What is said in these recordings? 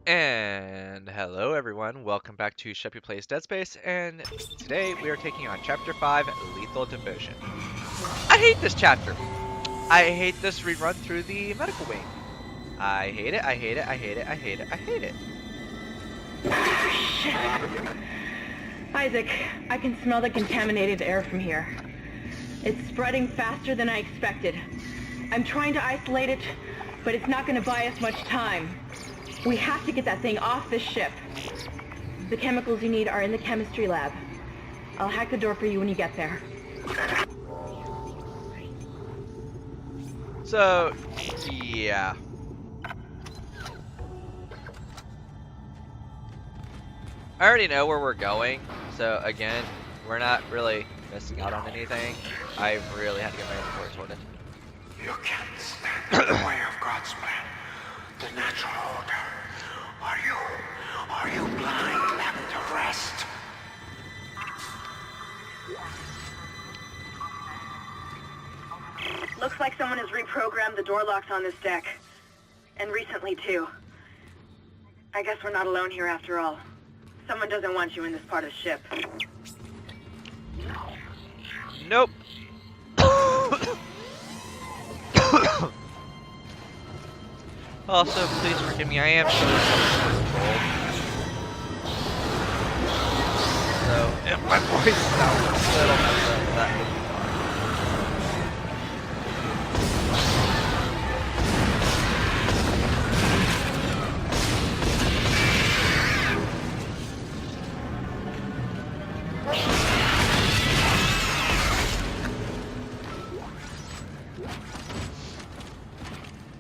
And hello everyone, welcome back to Sheppy Plays Dead Space, and today we are taking on Chapter 5, Lethal Division. I hate this chapter! I hate this rerun through the medical wing. I hate it, I hate it, I hate it, I hate it, I hate it. Shit. Isaac, I can smell the contaminated air from here. It's spreading faster than I expected. I'm trying to isolate it, but it's not going to buy us much time. We have to get that thing off this ship. The chemicals you need are in the chemistry lab. I'll hack the door for you when you get there. So, yeah. I already know where we're going, so again, we're not really missing out on anything. I really had to get my inventory sorted. You can't stand in the way of God's plan, the natural order. Are you blind left to rest? Looks like someone has reprogrammed the door locks on this deck. And recently, too. I guess we're not alone here after all. Someone doesn't want you in this part of the ship. Nope. Also, please forgive me, I am still in cold. So, if my voice sounds a little messed up, that would be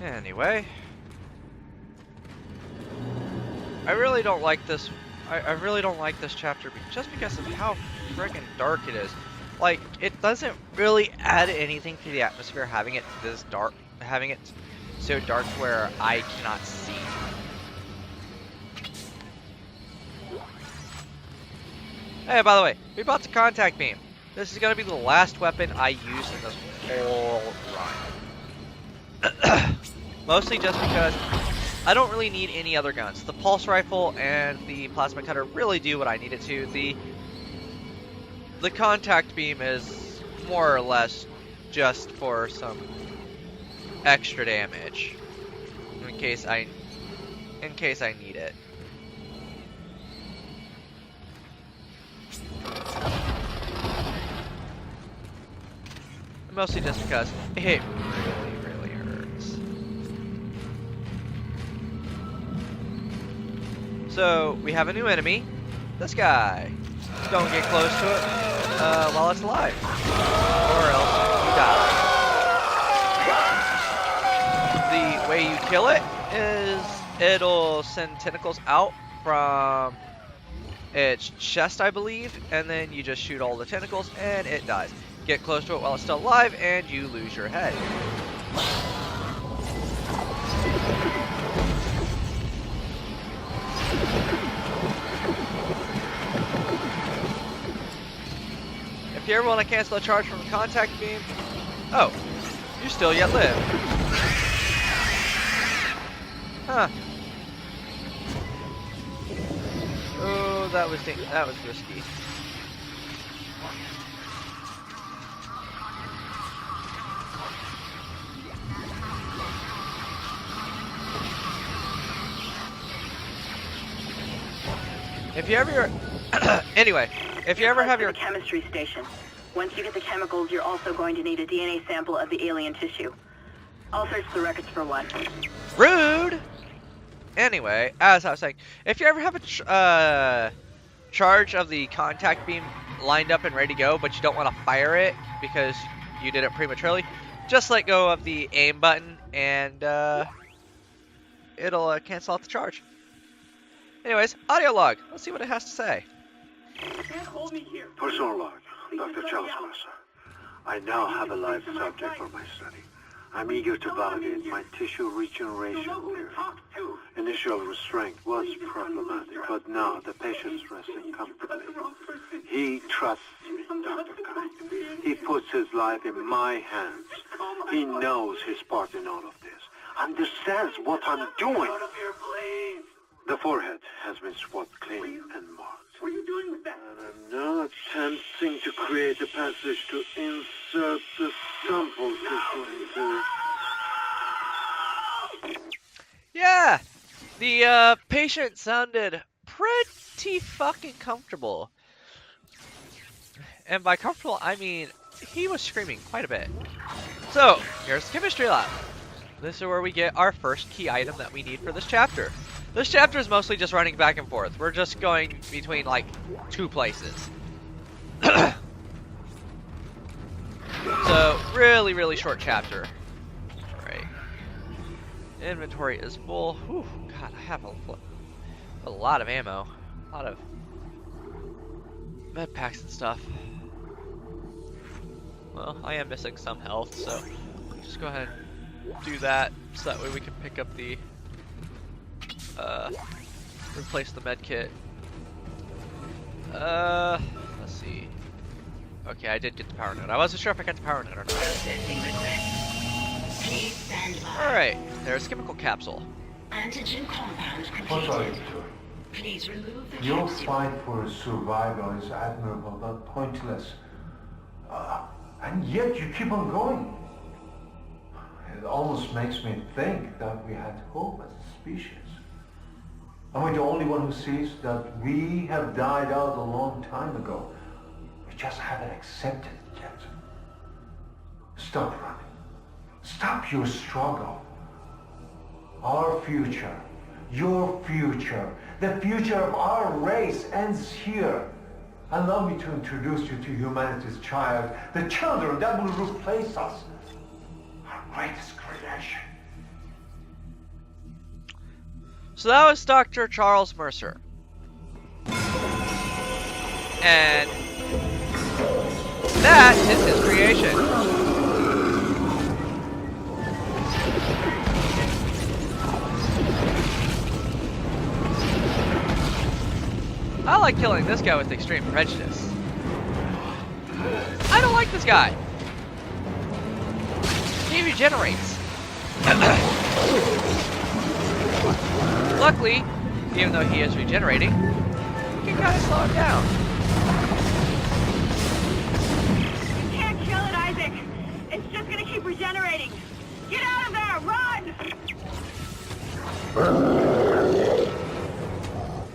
fine. Anyway. I really don't like this. I really don't like this chapter just because of how friggin' dark it is. Like, it doesn't really add anything to the atmosphere having it this dark, having it so dark where I cannot see. Hey, by the way, we bought the contact beam. This is gonna be the last weapon I use in this whole run. Mostly just because I don't really need any other guns. The pulse rifle and the plasma cutter really do what I need it to. The contact beam is more or less just for some extra damage in case I need it. Mostly just because it really hurts. So, we have a new enemy. This guy. Don't get close to it while it's alive. Or else you die. The way you kill it is it'll send tentacles out from its chest, I believe, and then you just shoot all the tentacles and it dies. Get close to it while it's still alive and you lose your head. If you ever want to cancel a charge from a contact beam, oh, you still yet live. Huh. Oh, that was risky. If you ever, anyway, if you ever have your chemistry station. Once you get the chemicals, you're also going to need a DNA sample of the alien tissue. I'll search the records for one. rude. Anyway, as I was saying, if you ever have a charge of the contact beam lined up and ready to go, but you don't want to fire it because you did it prematurely, just let go of the aim button and it'll cancel out the charge. Anyways, audio log. Let's see what it has to say. Personal log, Dr. Charles Mercer. I now have a live subject for my study. I'm eager to validate my tissue regeneration theory. Initial restraint was problematic, but now the patient's resting comfortably. He trusts me, Dr. Kite. He puts his life in my hands. He knows his part in all of this. Understands what I'm doing. The forehead has been swabbed clean and marked. What are you doing with that? And I'm now attempting to create a passage to insert the sample tissue into... Yeah! The patient sounded pretty fucking comfortable. And by comfortable, I mean he was screaming quite a bit. So, here's the chemistry lab. This is where we get our first key item that we need for this chapter. This chapter is mostly just running back and forth. We're just going between, like, 2 places. So, really, really short chapter. Alright. Inventory is full. Whew, God, I have a lot of ammo. A lot of med packs and stuff. Well, I am missing some health, so just go ahead and do that, so that way we can pick up the, replace the med kit. Let's see. Okay, I did get the power node. I wasn't sure if I got the power node or not. Processing request. Please stand by. Alright, there's chemical capsule. Antigen compound What are you completed. doing? Please remove the Your capsule. fight for survival is admirable but pointless. And yet you keep on going. It almost makes me think that we had hope as a species. Am I the only one who sees that we have died out a long time ago? We just haven't accepted it yet. Stop running. Stop your struggle. Our future, your future, the future of our race ends here. Allow me to introduce you to humanity's child, the children that will replace us. Our greatest creation. So that was Dr. Charles Mercer. And that is his creation. I like killing this guy with extreme prejudice. I don't like this guy. He regenerates. Luckily, even though he is regenerating, we can kind of slow him down. You can't kill it, Isaac. It's just gonna keep regenerating. Get out of there! Run!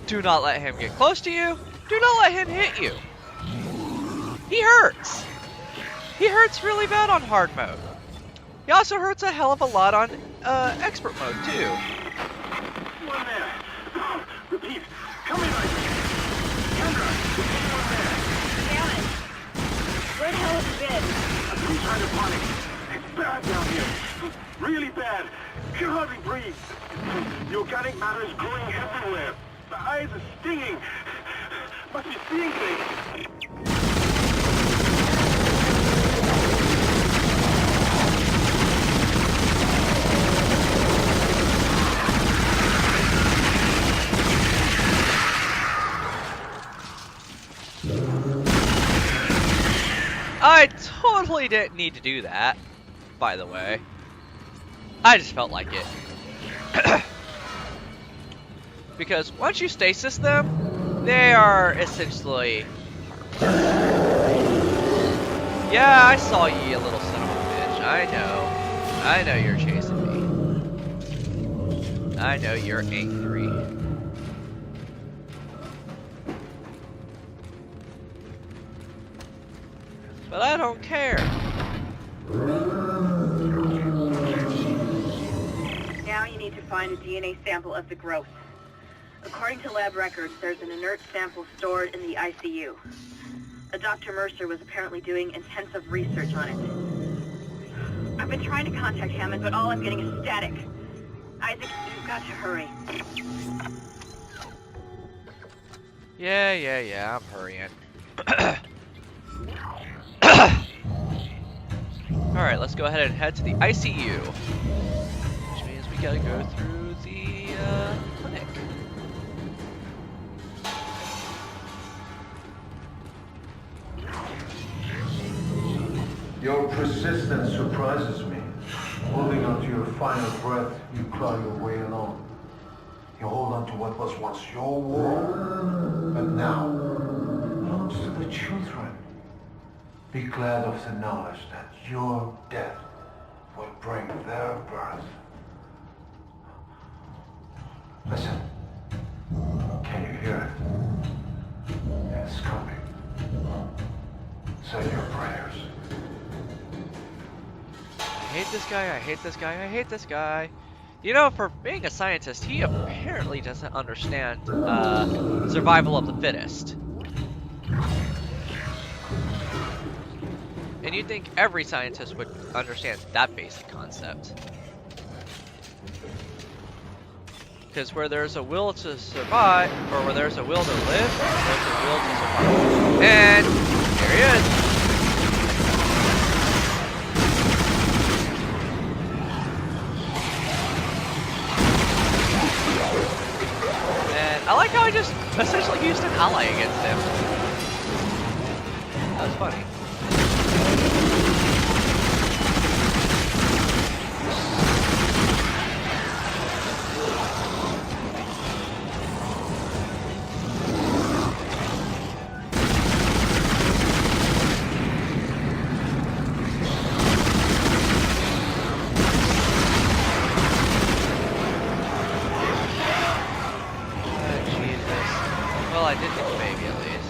Do not let him get close to you. Do not let him hit you. He hurts. He hurts really bad on hard mode. He also hurts a hell of a lot on expert mode too. One there. Repeat. Come in, Isaac. Kendra, one there. Damn it! Where the hell have you been? I've been trying to panic. It's bad down here. Really bad. Can hardly breathe. The organic matter is growing everywhere. The eyes are stinging. Must be seeing things. I totally didn't need to do that, by the way. I just felt like it. Because once you stasis them, they are essentially... Yeah, I saw you, you little son of a bitch. I know. I know you're chasing me. I know you're angry. But I don't care. Now you need to find a DNA sample of the growth. According to lab records, there's an inert sample stored in the ICU. A Dr. Mercer was apparently doing intensive research on it. I've been trying to contact Hammond, but all I'm getting is static. Isaac, you've got to hurry. Yeah, I'm hurrying. Alright, let's go ahead and head to the ICU. Which means we gotta go through the clinic. Your persistence surprises me. Holding on to your final breath, you claw your way along. You hold on to what was once your world, but now belongs to the children. Be glad of the knowledge that your death will bring their birth. Listen. Can you hear it? It's coming. Say your prayers. I hate this guy, I hate this guy, I hate this guy. You know, for being a scientist, he apparently doesn't understand survival of the fittest. And you'd think every scientist would understand that basic concept. Because where there's a will to survive, or where there's a will to live, there's a will to survive. And here he is. And I like how I just essentially used an ally against him. That was funny. I did get the baby at least.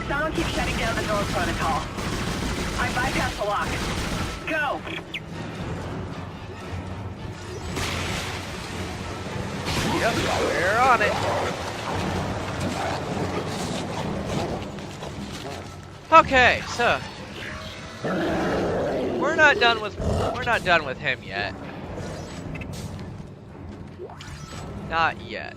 Someone keeps shutting down the door protocol. I bypassed the lock. Go! Yep, we're on it. Okay, so we're not done with him yet. Not yet.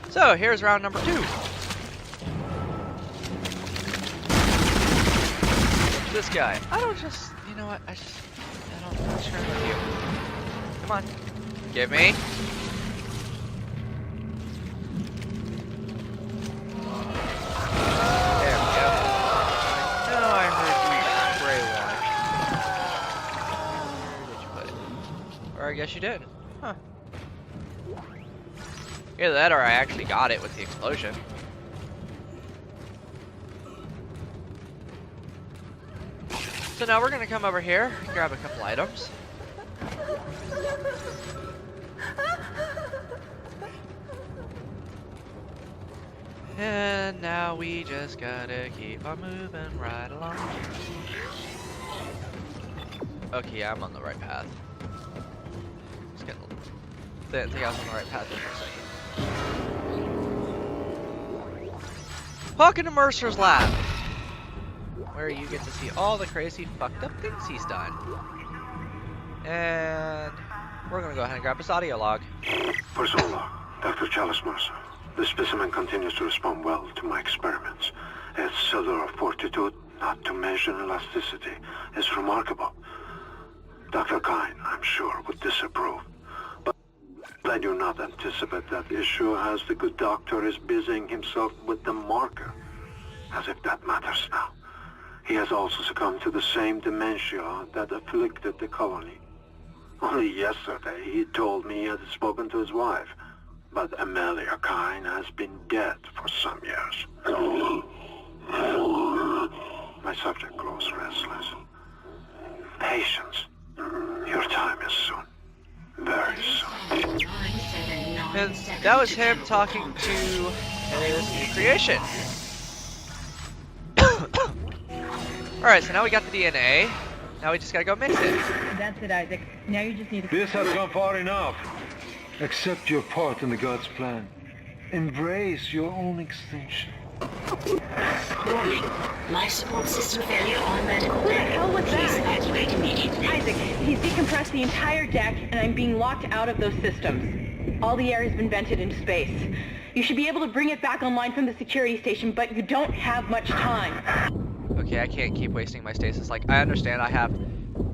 So here's round number 2. This guy. I don't just, you know what? I don't share with you. Come on. Give me. There we go. No, I heard you spray one. Where did you put it? Or I guess you did. Huh. Either that or I actually got it with the explosion. So now we're gonna come over here, grab a couple items. And now we just gotta keep on moving right along. Okay, yeah, I'm on the right path. Didn't think I was on the right path for a second. Walk into Mercer's lab, where you get to see all the crazy fucked up things he's done. And we're gonna go ahead and grab his audio log. Personal log, Dr. Chalice Mercer. The specimen continues to respond well to my experiments. Its cellular fortitude, not to mention elasticity, is remarkable. Dr. Kine, I'm sure, would disapprove. I do not anticipate that issue, as the good doctor is busying himself with the marker. As if that matters now. He has also succumbed to the same dementia that afflicted the colony. Only yesterday he told me he had spoken to his wife. But Amelia Kine has been dead for some years. My subject grows restless. Patience. Your time is soon. Very soon. And that was him talking to his new creation. Alright, so now we got the DNA. Now we just gotta go mix it. That's it, Isaac. Now you just need to... This has gone far enough. Accept your part in the God's plan. Embrace your own extinction. Warning. Life support system failure on medical What the deck. hell was Please that? evacuate immediately. Isaac, he's decompressed the entire deck, and I'm being locked out of those systems. All the air has been vented into space. You should be able to bring it back online from the security station, but you don't have much time. Okay, I can't keep wasting my stasis. Like, I understand I have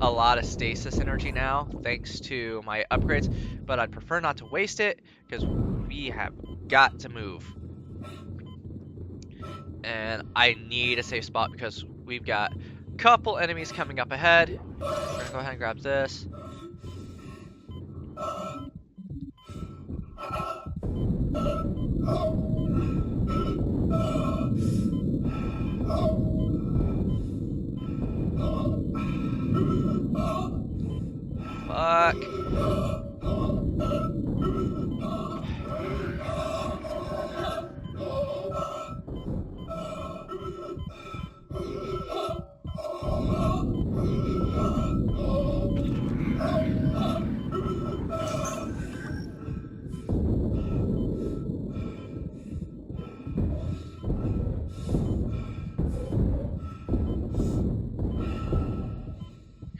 a lot of stasis energy now, thanks to my upgrades, but I'd prefer not to waste it, because we have got to move. And I need a safe spot, because we've got a couple enemies coming up ahead. We're gonna go ahead and grab this. Fuck.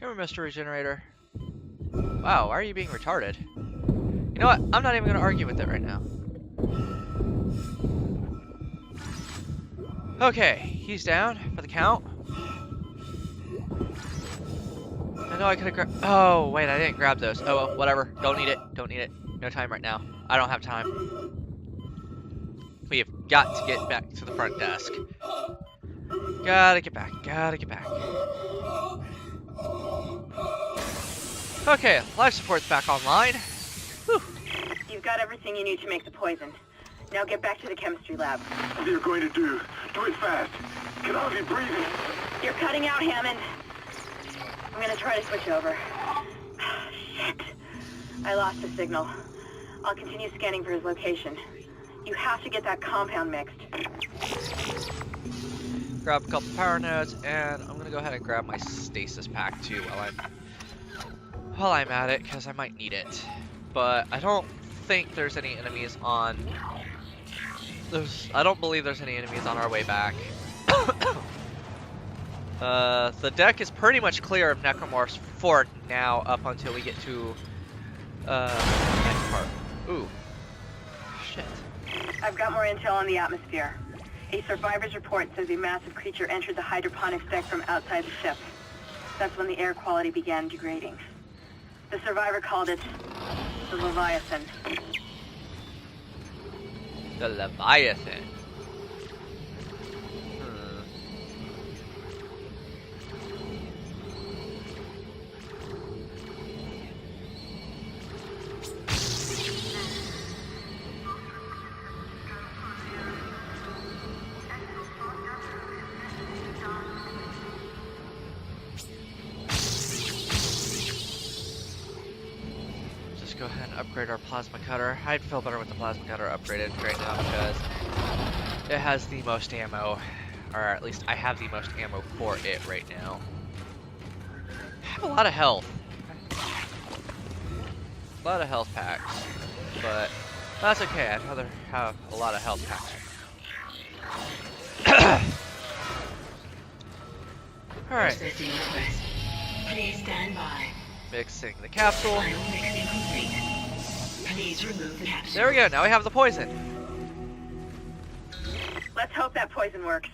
Come here, Mr. Regenerator. Wow, why are you being retarded? You know what? I'm not even going to argue with it right now. Okay, he's down for the count. I know I could have grabbed... Oh, wait, I didn't grab those. Oh, well, whatever. Don't need it. Don't need it. No time right now. I don't have time. We have got to get back to the front desk. Gotta get back. Gotta get back. Okay, life support's back online. Whew. You've got everything you need to make the poison. Now get back to the chemistry lab. What are you going to do? Do it fast. Can I be breathing? You're cutting out, Hammond. I'm gonna try to switch over. Shit. I lost the signal. I'll continue scanning for his location. You have to get that compound mixed. Grab a couple power nodes, and I'm gonna go ahead and grab my stasis pack too while I'm at it, because I might need it. But I don't think there's any enemies on... I don't believe there's any enemies on our way back. The deck is pretty much clear of necromorphs for now, up until we get to the next part. Ooh. Shit. I've got more intel on the atmosphere. A survivor's report says a massive creature entered the hydroponics deck from outside the ship. That's when the air quality began degrading. The survivor called it the Leviathan. The Leviathan. Go ahead and upgrade our plasma cutter. I'd feel better with the plasma cutter upgraded right now because it has the most ammo, or at least I have the most ammo for it right now. I have a lot of health. A lot of health packs, but that's okay. I'd rather have a lot of health packs. Alright. Processing request. Please stand by. Mixing the capsule. Final mixing complete. Please remove the capsule. There we go, now we have the poison. Let's hope that poison works.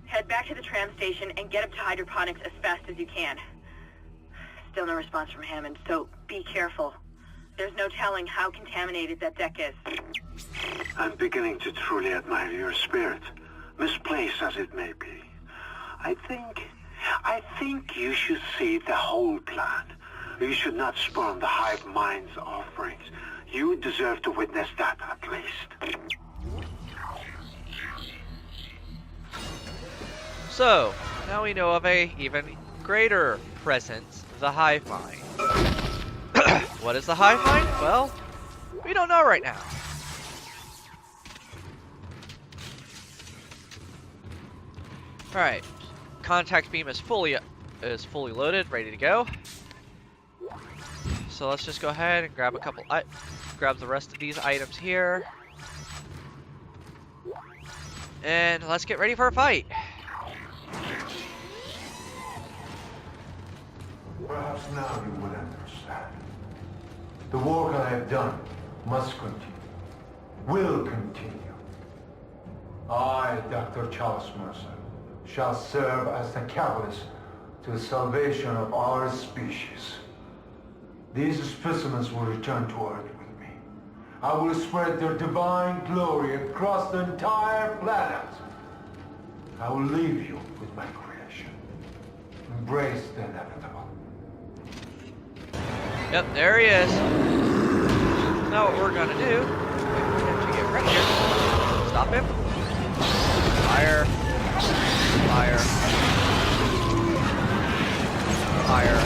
Head back to the tram station and get up to hydroponics as fast as you can. Still no response from Hammond, so be careful. There's no telling how contaminated that deck is. I'm beginning to truly admire your spirit, misplaced as it may be. I think you should see the whole plan. You should not spurn the hive mind's offerings. You deserve to witness that, at least. So, now we know of a even greater presence, the hive mind. What is the hive mind? Well, we don't know right now. Alright, contact beam is fully loaded, ready to go. So let's just go ahead and grab grab the rest of these items here. And let's get ready for a fight. Perhaps now you will understand. The work I have done must continue. Will continue. I, Dr. Charles Mercer, shall serve as the catalyst to the salvation of our species. These specimens will return to Earth with me. I will spread their divine glory across the entire planet. I will leave you with my creation. Embrace the inevitable. Yep, there he is. Now what we're gonna do, we're going to get right here. Stop him. Fire. Fire. Fire.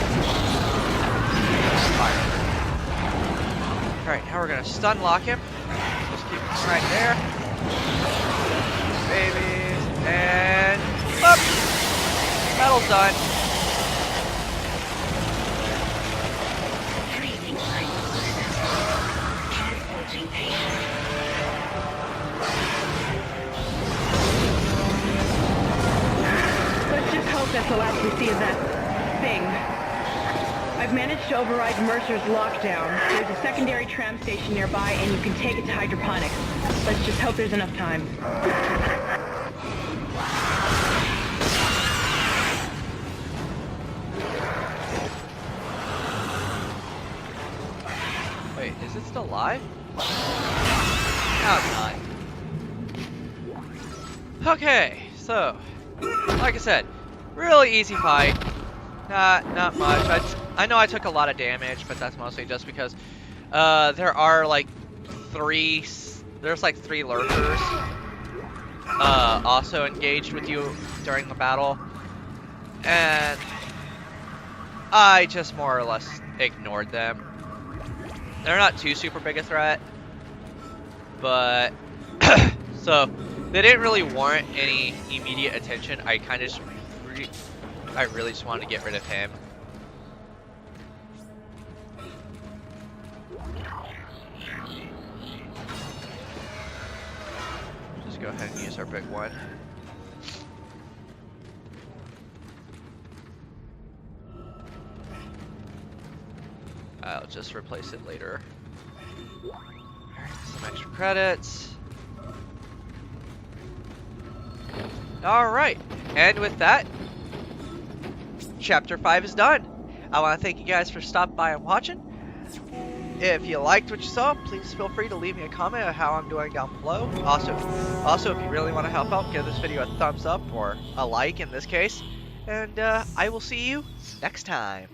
Fire. Alright, now we're gonna stun lock him. Just keep him right there. Babies. And up. Battle's done. Let's just hope that's the last we see of that thing. I've managed to override Mercer's lockdown. There's a secondary tram station nearby, and you can take it to hydroponics. Let's just hope there's enough time. Wait, is it still live? No, it's not. Okay, so, like I said, really easy fight. Not much. I know I took a lot of damage, but that's mostly just because there are like three lurkers also engaged with you during the battle, and I just more or less ignored them. They're not too super big a threat, but so they didn't really warrant any immediate attention. I kind of I really just wanted to get rid of him. Just go ahead and use our big one. I'll just replace it later. Alright, some extra credits. Alright, and with that, Chapter 5 is done. I want to thank you guys for stopping by and watching. If you liked what you saw, please feel free to leave me a comment on how I'm doing down below. Also, if you really want to help out, give this video a thumbs up or a like in this case. And I will see you next time.